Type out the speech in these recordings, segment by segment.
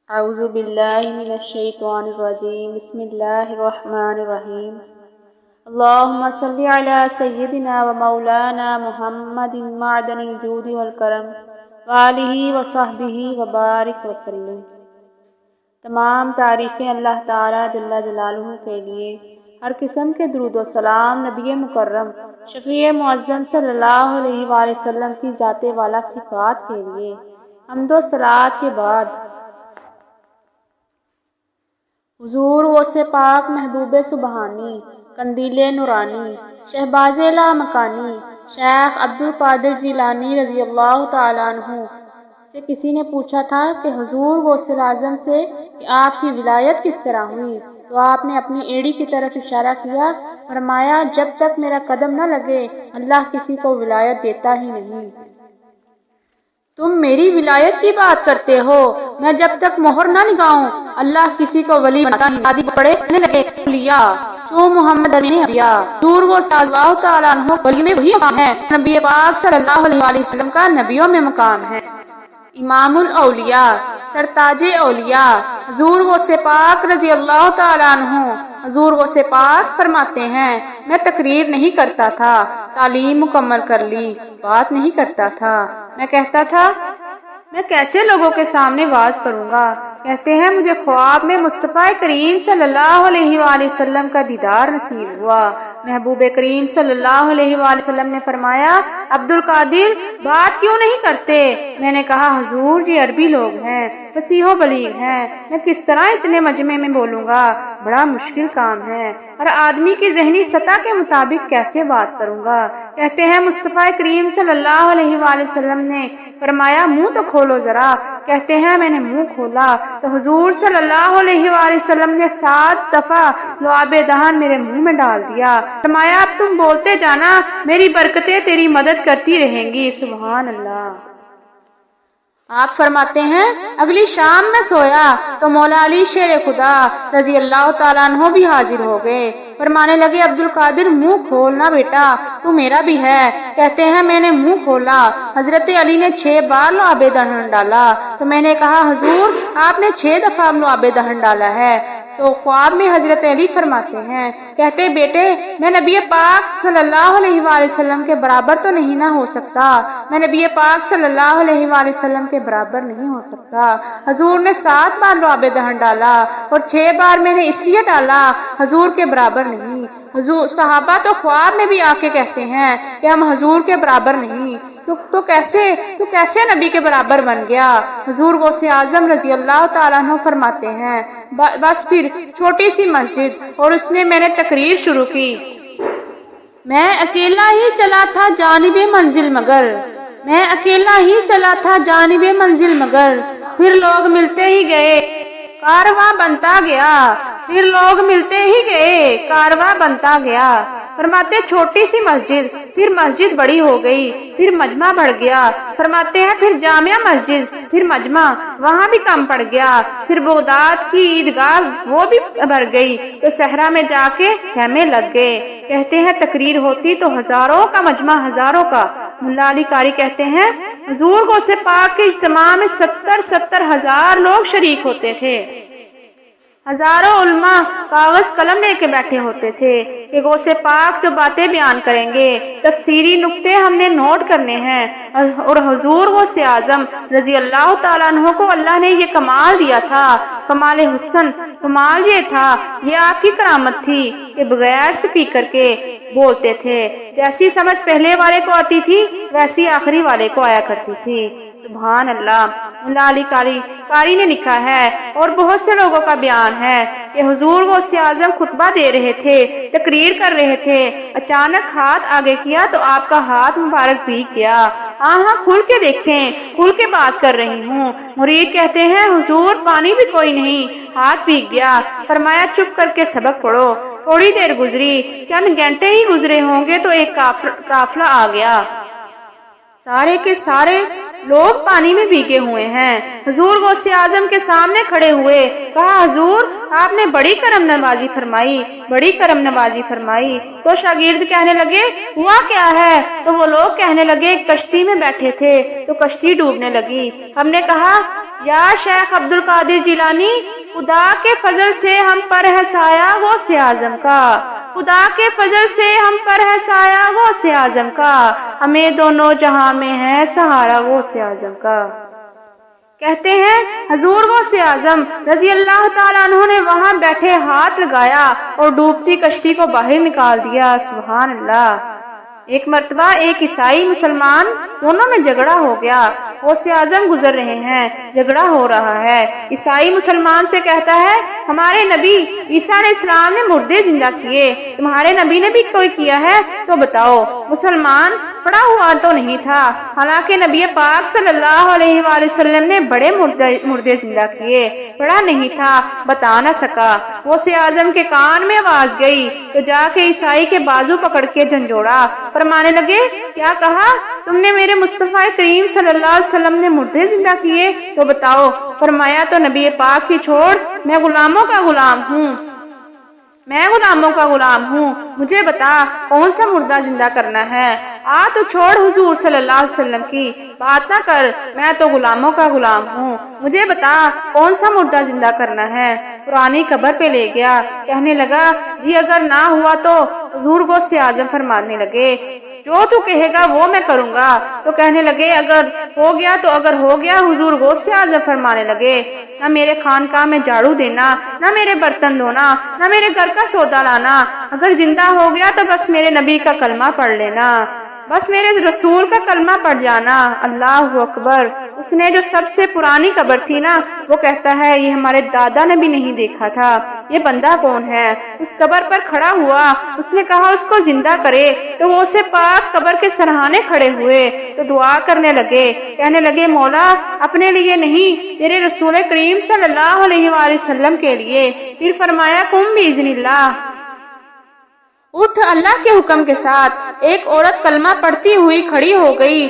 اعوذ باللہ من الشیطان الرجیم بسم اللہ الرحمن الرحیم اللہم صلی علی سیدنا و مولانا محمد معدن الجود والکرم وآلہ وصحبہ وبارک وسلم۔ تمام تعریفیں اللہ تعالی جل جلالہ کے لیے، ہر قسم کے درود و سلام نبی مکرم شفیع معظم صلی اللہ علیہ وآلہ وسلم کی ذات والا صفات کے لیے۔ حمد و صلوات کے بعد حضور غوث پاک محبوب سبحانی قندیل نورانی شہباز لا مکانی شیخ عبدالقادر جیلانی رضی اللہ تعالیٰ عنہ سے کسی نے پوچھا تھا کہ حضور غوث اعظم سے کہ آپ کی ولایت کس طرح ہوئی، تو آپ نے اپنی ایڑی کی طرف اشارہ کیا، فرمایا جب تک میرا قدم نہ لگے اللہ کسی کو ولایت دیتا ہی نہیں۔ تم میری ولایت کی بات کرتے ہو، میں جب تک مہر نہ لگاؤں اللہ کسی کو ولی بناتا ہی نہیں۔ پڑے لگے لیا چو محمد انبیاء دور وہ اللہ تعالیٰ عنہ ولی میں وہی مقام ہے، نبی پاک صلی اللہ علیہ وسلم کا نبیوں میں مقام ہے۔ امام الاولیاء سرتاج اولیاء حضور غوث پاک رضی اللہ تعالیٰ عنہ حضور غوث پاک فرماتے ہیں میں تقریر نہیں کرتا تھا، تعلیم مکمل کر لی، بات نہیں کرتا تھا۔ میں کہتا تھا میں کیسے لوگوں کے سامنے واز کروں گا؟ کہتے ہیں مجھے خواب میں مصطفیٰ کریم صلی اللہ علیہ وآلہ وسلم کا دیدار نصیب ہوا۔ محبوب کریم صلی اللہ علیہ وآلہ وسلم نے فرمایا عبدالقادر بات کیوں نہیں کرتے؟ میں نے کہا حضور یہ عربی لوگ ہیں، فصیح و بلیغ ہیں، میں کس طرح اتنے مجمع میں بولوں گا؟ بڑا مشکل کام ہے، ہر آدمی کی ذہنی سطح کے مطابق کیسے بات کروں گا؟ کہتے ہیں مصطفیٰ کریم صلی اللہ علیہ وآلہ وسلم نے فرمایا منہ تو کھولو ذرا۔ کہتے ہیں میں نے منہ کھولا تو حضور صلی اللہ علیہ وآلہ وسلم نے 7 دفعہ لعاب دہن میرے منہ میں ڈال دیا، فرمایا اب تم بولتے جانا، میری برکتیں تیری مدد کرتی رہیں گی۔ سبحان اللہ۔ آپ فرماتے ہیں اگلی شام میں سویا تو مولا علی شیر خدا رضی اللہ تعالیٰ عنہ بھی حاضر ہو گئے، فرمانے لگے عبدالقادر منہ کھولنا بیٹا تو میرا بھی ہے۔ کہتے ہیں میں نے منہ کھولا، حضرت علی نے 6 بار لعاب دہن ڈالا تو میں نے کہا حضور آپ نے 6 دفعہ لعاب دہن ڈالا ہے۔ تو خواب میں حضرت علی فرماتے ہیں کہتے بیٹے میں نبی پاک صلی اللہ علیہ وآلہ وسلم کے برابر تو نہیں نہ ہو سکتا، میں نبی پاک صلی اللہ علیہ وآلہ وسلم کے برابر نہیں ہو سکتا۔ حضور نے 7 بار لعاب دہن ڈالا اور 6 بار میں نے اس لیے ڈالا حضور کے برابر نہیں۔ حضور صحابہ تو خواب میں بھی آ کے کہتے ہیں کہ ہم حضور کے برابر نہیں، تو کیسے نبی کے برابر بن گیا؟ حضور غوث اعظم رضی اللہ تعالیٰ عنہ فرماتے ہیں بس پھر چھوٹی سی مسجد اور اس میں نے تقریر شروع کی، میں اکیلا ہی چلا تھا جانب منزل مگر، میں اکیلا ہی چلا تھا جانب منزل مگر، پھر لوگ ملتے ہی گئے کارواں بنتا گیا، پھر لوگ ملتے ہی گئے کارواں بنتا گیا۔ فرماتے چھوٹی سی مسجد، پھر مسجد بڑی ہو گئی، پھر مجمع بڑھ گیا۔ فرماتے ہیں پھر جامع مسجد، پھر مجمع، وہاں بھی کم پڑ گیا، پھر بغداد کی عیدگاہ وہ بھی بڑھ گئی تو صحرا میں جا کے خیمے لگ گئے۔ کہتے ہیں تقریر ہوتی تو ہزاروں کا مجمع، ہزاروں کا۔ ملا علی قاری کہتے ہیں حضور غوث پاک کے اجتماع میں 70 ہزار لوگ شریک ہوتے تھے، ہزاروں علماء کاغذ قلم لے کے بیٹھے ہوتے تھے کہ غوث پاک جو باتیں بیان کریں گے تفسیری نقطے ہم نے نوٹ کرنے ہیں۔ اور حضور غوث اعظم رضی اللہ تعالیٰ عنہ کو اللہ نے یہ کمال دیا تھا، کمال حسن، کمال یہ تھا، یہ آپ کی کرامت تھی کہ بغیر سپیکر کے بولتے تھے، جیسی سمجھ پہلے والے کو آتی تھی ویسی آخری والے کو آیا کرتی تھی۔ سبحان اللہ۔ ملا علی قاری نے لکھا ہے اور بہت سے لوگوں کا بیان ہے کہ حضور غوث اعظم خطبہ دے رہے تھے، تقریر کر رہے تھے، اچانک ہاتھ آگے کیا تو آپ کا ہاتھ مبارک بھیگ گیا۔ ہاں کھل کے دیکھیں، کھل کے بات کر رہی ہوں۔ مرید کہتے ہیں حضور پانی بھی کوئی نہیں، ہاتھ بھیگ گیا۔ فرمایا چپ کر کے سبق پڑھو۔ تھوڑی دیر گزری، چند گھنٹے ہی گزرے ہوں گے تو ایک قافلہ آ گیا، سارے کے سارے لوگ پانی میں بھیگے ہوئے ہیں۔ حضور غوث اعظم کے سامنے کھڑے ہوئے، کہا حضور آپ نے بڑی کرم نوازی فرمائی، بڑی کرم نوازی فرمائی۔ تو شاگرد کہنے لگے ہوا کیا ہے؟ تو وہ لوگ کہنے لگے کشتی میں بیٹھے تھے تو کشتی ڈوبنے لگی۔ ہم نے کہا یا شیخ عبد القادر جیلانی، خدا کے فضل سے ہم پر ہے سایہ غوث اعظم کا، خدا کے فضل سے ہم پر ہے سایہ غوث اعظم کا، ہمیں دونوں جہاں میں ہے سہارا غوث اعظم کا۔ کہتے ہیں حضور غوث اعظم رضی اللہ تعالیٰ عنہ نے وہاں بیٹھے ہاتھ لگایا اور ڈوبتی کشتی کو باہر نکال دیا۔ سبحان اللہ۔ ایک مرتبہ ایک عیسائی مسلمان دونوں میں جھگڑا ہو گیا۔ غوث اعظم گزر رہے ہیں، جھگڑا ہو رہا ہے۔ عیسائی مسلمان سے کہتا ہے ہمارے نبی عیسیٰ علیہ السلام نے مردے زندہ کیے، تمہارے نبی نے بھی کوئی کیا ہے تو بتاؤ۔ مسلمان پڑا ہوا تو نہیں تھا، حالانکہ نبی پاک صلی اللہ علیہ وآلہ وسلم نے بڑے مردے زندہ کیے، پڑا نہیں تھا، بتا نہ سکا۔ غوث اعظم کے کان میں آواز گئی تو جا کے عیسائی کے بازو پکڑ کے جھنجھوڑا، فرمانے لگے کیا کہا تم نے؟ میرے مصطفیٰ کریم صلی اللہ علیہ وسلم نے مردے زندہ کیے تو بتاؤ۔ فرمایا تو نبی پاک کی چھوڑ، میں غلاموں کا غلام ہوں، میں غلاموں کا غلام ہوں، مجھے بتا کون سا مردہ زندہ کرنا ہے۔ تو چھوڑ حضور صلی اللہ علیہ وسلم کی بات نہ کر، میں تو غلاموں کا غلام ہوں، مجھے بتا کون سا مردہ زندہ کرنا ہے۔ پرانی قبر پہ لے گیا، کہنے لگا جی اگر نہ ہوا تو؟ حضور غوث اعظم فرمانے لگے جو تو کہے گا وہ میں کروں گا۔ تو کہنے لگے اگر ہو گیا تو؟ اگر ہو گیا حضور غوث اعظم فرمانے لگے نہ میرے خانقاہ میں جھاڑو دینا، نہ میرے برتن دھونا، نہ میرے گھر کا سودا لانا، اگر زندہ ہو گیا تو بس میرے نبی کا کلمہ پڑھ لینا، بس میرے رسول کا کلمہ پڑھ جانا۔ اللہ اکبر۔ اس نے جو سب سے پرانی قبر تھی نا، وہ کہتا ہے یہ ہمارے دادا نے بھی نہیں دیکھا تھا، یہ بندہ کون ہے؟ اس قبر پر کھڑا ہوا، اس نے کہا اس کو زندہ کرے، تو وہ اسے پاک قبر کے سرہانے کھڑے ہوئے تو دعا کرنے لگے، کہنے لگے مولا اپنے لیے نہیں، تیرے رسول کریم صلی اللہ علیہ وآلہ وسلم کے لیے۔ پھر فرمایا قم باذن اللہ، اٹھ اللہ کے حکم کے ساتھ۔ ایک عورت کلمہ پڑھتی ہوئی کھڑی ہو گئی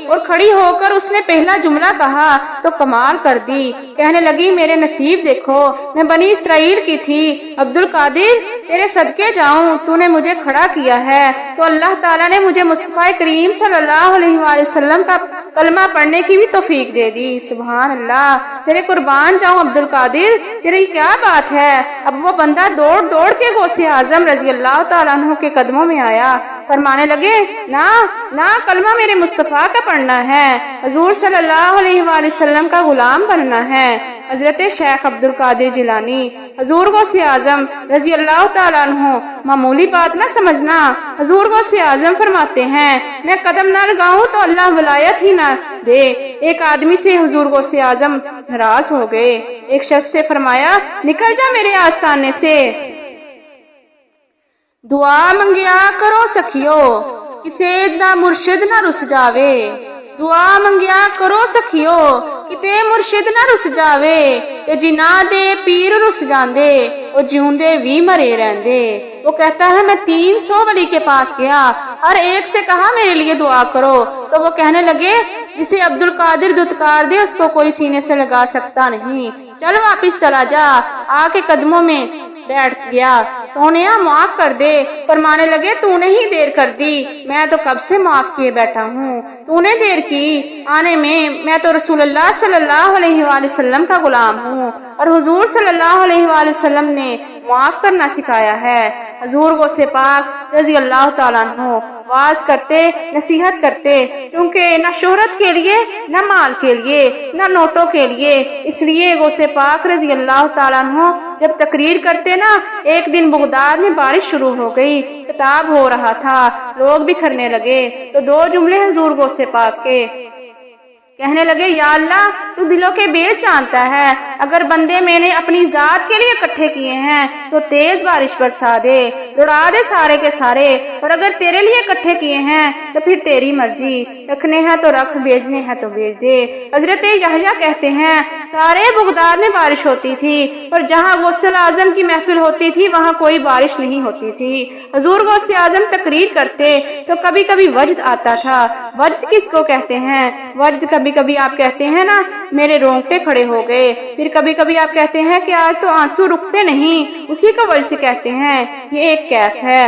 اور کھڑی ہو کر اس نے پہلا جملہ کہا تو کمال کر دی، کہنے لگی میرے نصیب دیکھو، میں بنی اسرائیل کی تھی، عبد القادر تیرے صدقے جاؤں، تو نے مجھے کھڑا کیا ہے تو اللہ تعالیٰ نے مجھے مصطفیٰ کریم صلی اللہ علیہ وآلہ وسلم کا کلمہ پڑھنے کی بھی توفیق دے دی۔ سبحان اللہ، تیرے قربان جاؤں عبد القادر، تیری کیا بات ہے؟ اب وہ بندہ دوڑ دوڑ کے غوث اعظم رضی اللہ تعالیٰ عنہ کے قدموں میں آیا، فرمانے لگے نہ کلمہ میرے مصطفیٰ کا پڑھنا ہے، حضور صلی اللہ علیہ وآلہ وسلم کا غلام بننا ہے۔ حضرت شیخ عبد القادر جیلانی حضور غوث اعظم رضی اللہ تعالیٰ عنہ معمولی بات نہ سمجھنا۔ حضور غوث اعظم فرماتے ہیں میں قدم نہ لگاؤں تو اللہ ولایت ہی نہ دے۔ ایک آدمی سے حضور غوث اعظم ناراض ہو گئے، ایک شخص سے فرمایا نکل جا میرے آستانے سے، دعا منگیا کرو سکھیو، کسے دا مرشد نہ رس جاوے، دعا منگیا کرو سکھیو، کتے مرشد نہ رس جاوے، تے جنہ دے پیر رس جاندے، وہ جیوندے وی مرے رہندے۔ وہ کہتا ہے میں 300 ولی کے پاس گیا، ہر ایک سے کہا میرے لیے دعا کرو، تو وہ کہنے لگے جسے عبد القادر دھتکار دے اس کو کوئی سینے سے لگا سکتا نہیں، چل واپس چلا جا۔ آ کے قدموں میں بیٹھ گیا، سونیا معاف کر دے۔ فرمانے لگے تو نے ہی دیر کر دی، میں تو کب سے معاف کیے بیٹھا ہوں، تو نے دیر کی آنے میں تو رسول اللہ صلی اللہ علیہ وآلہ وسلم کا غلام ہوں، اور حضور صلی اللہ علیہ وآلہ وسلم نے معاف کرنا سکھایا ہے۔ حضور غوث پاک رضی اللہ تعالیٰ عنہ واز کرتے، نصیحت کرتے، چونکہ نہ شہرت کے لیے، نہ مال کے لیے، نہ نوٹوں کے لیے، اس لیے غوث پاک رضی اللہ تعالیٰ عنہ جب تقریر کرتے نا، ایک دن بغداد میں بارش شروع ہو گئی، خطاب ہو رہا تھا، لوگ بکھرنے لگے تو 2 جملے حضور غوث پاک کے کہنے لگے یا اللہ تو دلوں کے بیچ جانتا ہے، اگر بندے میں نے اپنی ذات کے لیے اکٹھے کیے ہیں تو تیز بارش برسا دے، اڑا دے سارے کے سارے، اور اگر تیرے لیے اکٹھے کیے ہیں تو پھر تیری مرضی، رکھنے ہیں تو رکھ، بھیجنے ہیں تو بھیج دے۔ حضرت یحییٰ کہتے ہیں سارے بغداد میں بارش ہوتی تھی، اور جہاں غوث اعظم کی محفل ہوتی تھی وہاں کوئی بارش نہیں ہوتی تھی۔ حضور غوث اعظم تقریر کرتے تو کبھی کبھی وجد آتا تھا۔ وجد کس کو کہتے ہیں؟ وجد کبھی کبھی آپ کہتے ہیں نا میرے رونگٹے کھڑے ہو گئے، پھر کبھی کبھی آپ کہتے ہیں کہ آج تو آنسو رکتے نہیں، اسی کو وجد کہتے ہیں۔ یہ ایک کیف ہے۔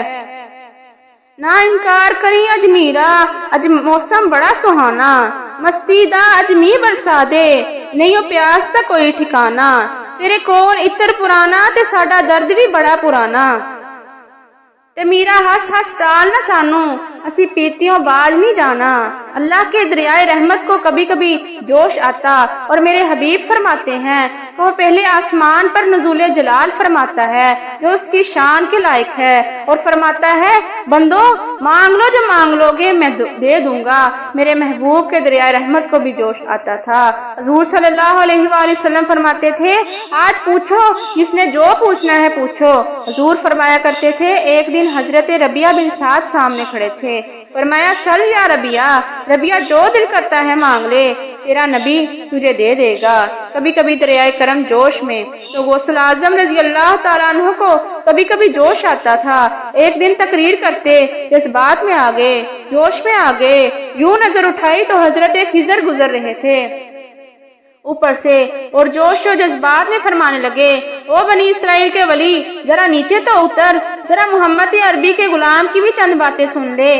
نہ انکار کری اجمیرا، اج موسم بڑا سہانا، مستی دا اجمی برسا دے، نہیں او پیاس دا کوئی ٹھکانا، تیرے کول اتر پرانا تے ساڈا درد بھی بڑا پرانا، تے میرا ہس ہس ٹال نہ سانو، اسی پیتیوں باز نہیں جانا۔ اللہ کے دریائے رحمت کو کبھی کبھی جوش آتا، اور میرے حبیب فرماتے ہیں کہ وہ پہلے آسمان پر نزول جلال فرماتا ہے جو اس کی شان کے لائق ہے، اور فرماتا ہے بندو مانگ لو جو مانگ لو گے میں دے دوں گا۔ میرے محبوب کے دریائے رحمت کو بھی جوش آتا تھا۔ حضور صلی اللہ علیہ وآلہ وسلم فرماتے تھے آج پوچھو، جس نے جو پوچھنا ہے پوچھو۔ حضور فرمایا کرتے تھے ایک دن حضرت ربیعہ بن سعد سامنے کھڑے تھے، فرمایا سل یا ربیعہ، ربیعہ جو دل کرتا ہے مانگ لے، تیرا نبی تجھے دے دے گا۔ کبھی کبھی دریائے کرم جوش میں تو غوث اعظم رضی اللہ تعالیٰ عنہ کو کبھی کبھی جوش آتا تھا۔ ایک دن تقریر کرتے جذبات میں آ گئے، جوش میں آ گئے، یوں نظر اٹھائی تو حضرت خضر گزر رہے تھے اوپر سے، اور جوش و جذبات میں فرمانے لگے او بنی اسرائیل کے ولی ذرا نیچے تو اتر، ذرا محمد عربی کے غلام کی بھی چند باتیں سن لے،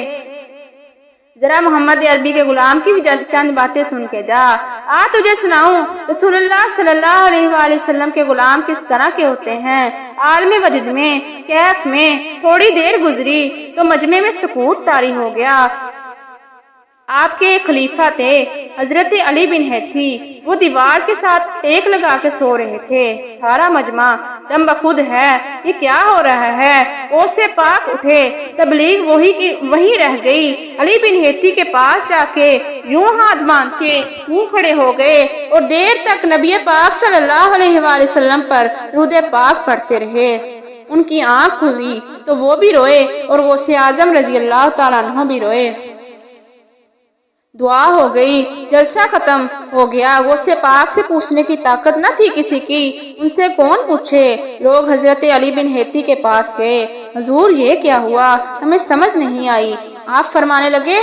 ذرا محمد عربی کے غلام کی بھی چند باتیں سن کے جا، آ تجھے سناؤں رسول اللہ صلی اللہ علیہ وآلہ وسلم کے غلام کس طرح کے ہوتے ہیں۔ عالم وجد میں کیف میں تھوڑی دیر گزری تو مجمع میں سکوت طاری ہو گیا۔ آپ کے ایک خلیفہ تھے حضرت علی بن ہیتھی، وہ دیوار کے ساتھ ٹیک لگا کے سو رہے تھے۔ سارا مجمع دم بخود ہے، یہ کیا ہو رہا ہے؟ اوس سے پاک اٹھے، تبلیغ وہی رہ گئی۔ علی بن ہیتھی کے پاس جا کے یوں ہاتھ باندھ کے یوں کھڑے ہو گئے اور دیر تک نبی پاک صلی اللہ علیہ وآلہ وسلم پر درود پاک پڑھتے رہے۔ ان کی آنکھ کھلی تو وہ بھی روئے اور غوث اعظم رضی اللہ تعالیٰ عنہ بھی روئے۔ دعا ہو گئی، جلسہ ختم ہو گیا۔ غوث پاک سے پوچھنے کی طاقت نہ تھی کسی کی، ان سے کون پوچھے؟ لوگ حضرت علی بن ہیتھی کے پاس گئے، حضور یہ کیا ہوا؟ ہمیں سمجھ نہیں آئی۔ آپ فرمانے لگے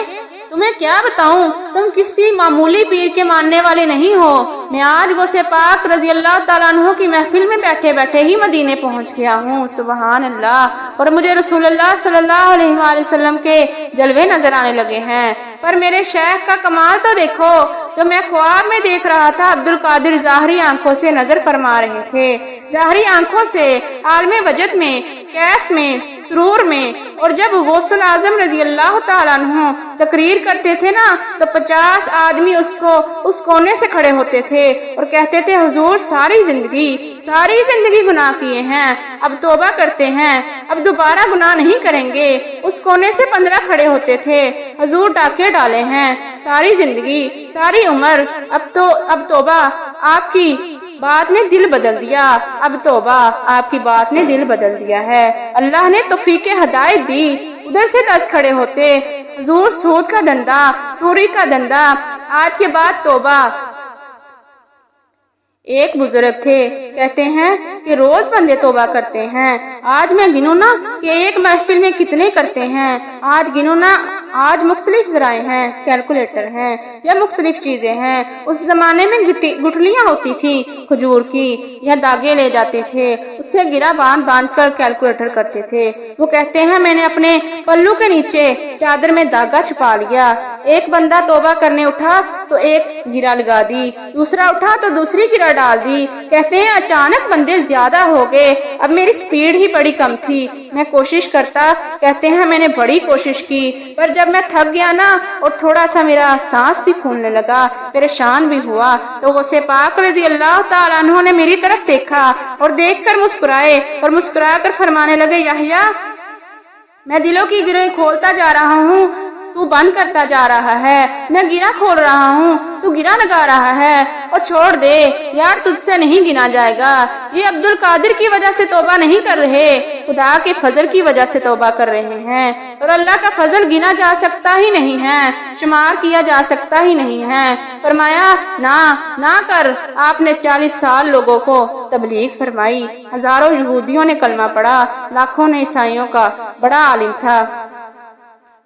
تمہیں کیا بتاؤں، تم کسی معمولی پیر کے ماننے والے نہیں ہو۔ میں آج غوث پاک رضی اللہ تعالیٰ عنہ کی محفل میں بیٹھے بیٹھے ہی مدینے پہنچ گیا ہوں، سبحان اللہ، اور مجھے رسول اللہ صلی اللہ علیہ وآلہ وسلم کے جلوے نظر آنے لگے ہیں۔ پر میرے شیخ کا کمال تو دیکھو، جو میں خواب میں دیکھ رہا تھا عبد القادر ظاہری آنکھوں سے نظر فرما رہے تھے، ظاہری آنکھوں سے عالم وجد میں، کیف میں، سرور میں۔ اور جب غوث اعظم رضی اللہ تعالیٰ عنہ تقریر کرتے تھے نا تو 50 آدمی اس کونے سے کھڑے ہوتے تھے اور کہتے تھے حضور ساری زندگی گناہ کیے ہیں، اب توبہ کرتے ہیں، اب دوبارہ گناہ نہیں کریں گے۔ اس کونے سے 15 کھڑے ہوتے تھے، حضور ڈاکے ڈالے ہیں، ساری زندگی، ساری عمر، اب توبہ، آپ کی بات نے دل بدل دیا، اب توبہ، آپ کی بات نے دل بدل دیا ہے، اللہ نے توفیق ہدایت دی۔ ادھر سے 10 کھڑے ہوتے، حضور سود کا دندہ، چوری کا دندہ، آج کے بعد توبہ۔ ایک بزرگ تھے، کہتے ہیں کہ روز بندے توبہ کرتے ہیں، آج میں گنوں نا کہ ایک محفل میں کتنے کرتے ہیں، آج گنوں نا، آج مختلف ذرائع ہیں، کیلکولیٹر ہیں یا مختلف چیزیں ہیں۔ اس زمانے میں گٹھلیاں ہوتی تھی کھجور کی، یا داغے لے جاتے تھے، اس سے گرا باندھ کر کیلکولیٹر کرتے تھے۔ وہ کہتے ہیں میں نے اپنے پلو کے نیچے چادر میں داغا چھپا لیا، ایک بندہ توبہ کرنے اٹھا تو ایک گرا لگا دی، دوسرا اٹھا تو دوسری گرا ڈال دی۔ کہتے ہیں اچانک بندے زیادہ ہو گئے، اب میری سپیڈ ہی بڑی کم تھی، میں کوشش کرتا، کہتے ہیں میں نے بڑی کوشش کی، پر جب میں تھک گیا نا اور تھوڑا سا میرا سانس بھی پھولنے لگا، پریشان بھی ہوا، تو غوث پاک رضی اللہ تعالیٰ عنہ نے میری طرف دیکھا اور دیکھ کر مسکرائے اور مسکرا کر فرمانے لگے یحییٰ میں دلوں کی گرہیں کھولتا جا رہا ہوں، تو بند کرتا جا رہا ہے، میں گنا کھول رہا ہوں تو گنا لگا رہا ہے، اور چھوڑ دے یار، تجھ سے نہیں گنا جائے گا۔ یہ عبد القادر کی وجہ سے توبہ نہیں کر رہے، خدا کے فضل کی وجہ سے توبہ کر رہے ہیں، اور اللہ کا فضل گنا جا سکتا ہی نہیں ہے، شمار کیا جا سکتا ہی نہیں ہے۔ فرمایا نہ کر۔ آپ نے 40 سال لوگوں کو تبلیغ فرمائی، ہزاروں یہودیوں نے کلمہ پڑھا، لاکھوں نے عیسائیوں کا بڑا عالم تھا۔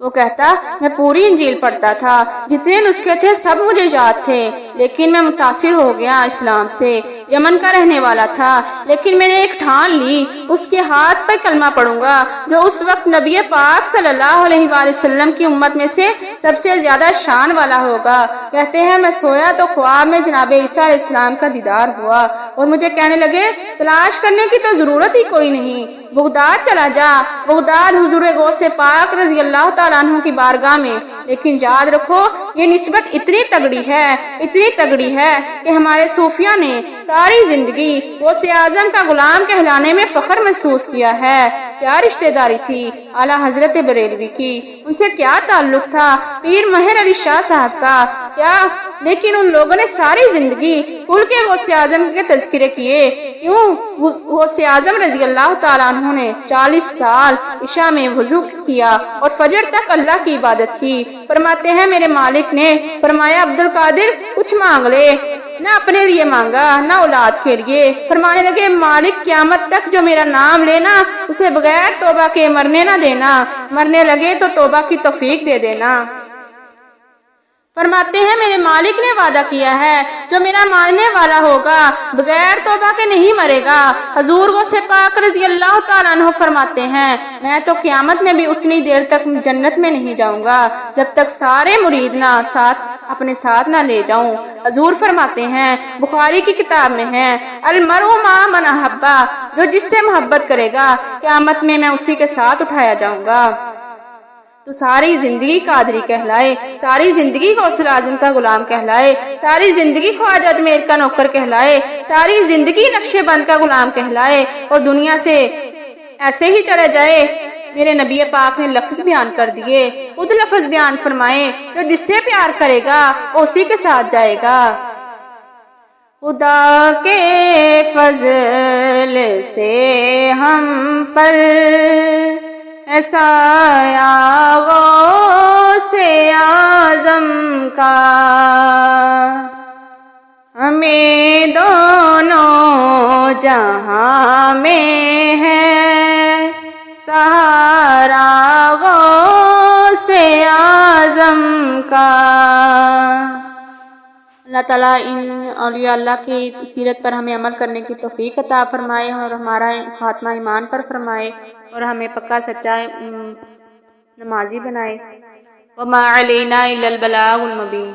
وہ کہتا میں پوری انجیل پڑھتا تھا، جتنے نسخے تھے سب مجھے یاد تھے، لیکن میں متاثر ہو گیا اسلام سے۔ یمن کا رہنے والا تھا، لیکن میں نے ایک ٹھان لی، اس کے ہاتھ پر کلمہ پڑھوں گا جو اس وقت نبی پاک صلی اللہ علیہ وآلہ وسلم کی امت میں سے سب سے زیادہ شان والا ہوگا۔ کہتے ہیں میں سویا تو خواب میں جناب عیسیٰ علیہ السلام کا دیدار ہوا، اور مجھے کہنے لگے تلاش کرنے کی تو ضرورت ہی کوئی نہیں، بغداد چلا جا، بغداد حضور غوث پاک رضی اللہ تعالیٰ عنہ کی بارگاہ میں۔ لیکن یاد رکھو یہ نسبت اتنی تگڑی ہے کہ ہمارے صوفیہ نے ساری زندگی غوث اعظم کا غلام کہلانے میں فخر محسوس کیا ہے۔ کیا رشتہ داری تھی اعلیٰ حضرت بریلوی کی، ان سے کیا تعلق تھا پیر مہر علی شاہ صاحب کا، کیا، لیکن ان لوگوں نے ساری زندگی کل کے غوث اعظم کے تذکرے کیے۔ کیوں؟ غوث اعظم رضی اللہ تعالیٰ عنہ نے 40 سال عشاء میں وضو کیا اور فجر تک اللہ کی عبادت کی۔ فرماتے ہیں میرے مالک نے فرمایا عبد القادر کچھ مانگ لے، نہ اپنے لیے مانگا نہ اولاد کے لیے۔ فرمانے لگے مالک قیامت تک جو میرا نام لینا اسے بغیر توبہ کے مرنے نہ دینا، مرنے لگے تو توبہ کی توفیق دے دینا۔ فرماتے ہیں میرے مالک نے وعدہ کیا ہے جو میرا ماننے والا ہوگا بغیر توبہ کے نہیں مرے گا۔ حضور غوث پاک رضی اللہ تعالیٰ عنہ فرماتے ہیں میں تو قیامت میں بھی اتنی دیر تک جنت میں نہیں جاؤں گا جب تک سارے مرید نہ اپنے ساتھ نہ لے جاؤں۔ حضور فرماتے ہیں بخاری کی کتاب میں ہے المرء مع من احب، جو جس سے محبت کرے گا قیامت میں اسی کے ساتھ اٹھایا جاؤں گا۔ تو ساری زندگی قادری کہلائے، ساری زندگی غوث اعظم کا غلام کہلائے، ساری زندگی خواجہ اجمیر کا نوکر کہلائے، ساری زندگی نقشے بند کا غلام کہلائے، اور دنیا سے ایسے ہی چلے جائے۔ میرے نبی پاک نے لفظ بیان کر دیے، خود لفظ بیان فرمائے جو جس سے پیار کرے گا اسی کے ساتھ جائے گا۔ خدا کے فضل سے ہم پر سایہ غوث اعظم کا، ہمیں دونوں جہاں میں ہے سہارا غوث اعظم کا۔ اللہ تعالیٰ ان اولیاء اللہ کی سیرت پر ہمیں عمل کرنے کی توفیق عطا فرمائے اور ہمارا خاتمہ ایمان پر فرمائے اور ہمیں پکا سچا نمازی بنائے۔ وما علینا الا البلاغ المبین۔